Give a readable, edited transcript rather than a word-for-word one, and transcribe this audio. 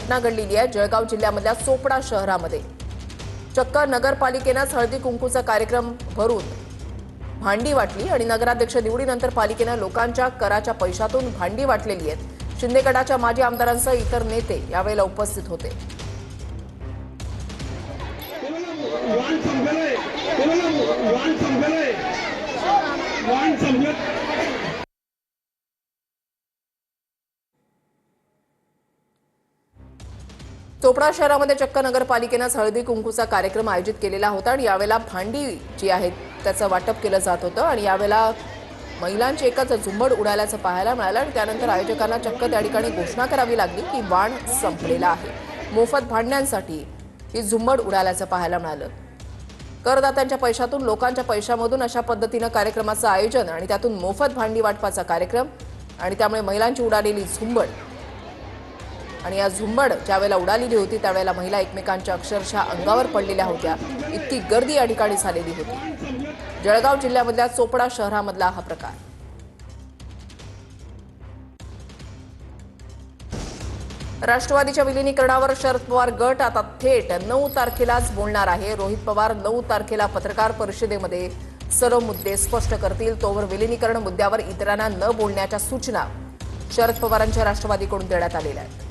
घटना घडलेली आहे जळगाव जिल्ह्यामधल्या चोपडा शहरामध्ये। चक्क नगरपालिकेनंच हळदी कुंकूचा कार्यक्रम भरून भांडी वाटली आणि नगराध्यक्ष निवडीनंतर पालिकेनं लोकांच्या कराच्या पैशातून भांडी वाटलेली आहेत। शिंदे गटाच्या माजी आमदारांसह इतर नेते यावेळेला उपस्थित होते। चोपडा शहरामध्ये चक्क नगरपालिकेनं हळदी कुंकूचा कार्यक्रम आयोजित केलेला होता आणि यावेळेला भांडी जी आहेत त्याचं वाटप केलं जात होतं आणि यावेळेला महिलांची एकच झुंबड उडाल्याचं पाहायला मिळालं आणि त्यानंतर आयोजकांना चक्क त्या ठिकाणी घोषणा करावी लागली की वाण संपलेला आहे। मोफत भांड्यांसाठी ही झुंबड उडाल्याचं पाहायला मिळालं। करदात्यांच्या पैशातून लोकांच्या पैशामधून अशा पद्धतीनं कार्यक्रमाचं आयोजन आणि त्यातून मोफत भांडी वाटपाचा कार्यक्रम आणि त्यामुळे महिलांची उडालेली झुंबड आणि या झुंबड ज्यावेळेला उडालेली होती त्यावेळेला महिला एकमेकांच्या अक्षरशः अंगावर पडलेल्या होत्या। इतकी गर्दी या ठिकाणी झालेली होती। जळगाव जिल्ह्यामधल्या चोपडा शहरामधला हा प्रकार। राष्ट्रवादीच्या विलीनीकरणावर शरद पवार गट आता थेट 9 तारखेलाच बोलणार आहे। रोहित पवार 9 तारखेला पत्रकार परिषदेमध्ये सर्व मुद्दे स्पष्ट करतील। तोवर विलीनीकरण मुद्द्यावर इतरांना न बोलण्याच्या सूचना शरद पवारांच्या राष्ट्रवादीकडून देण्यात आलेल्या आहेत।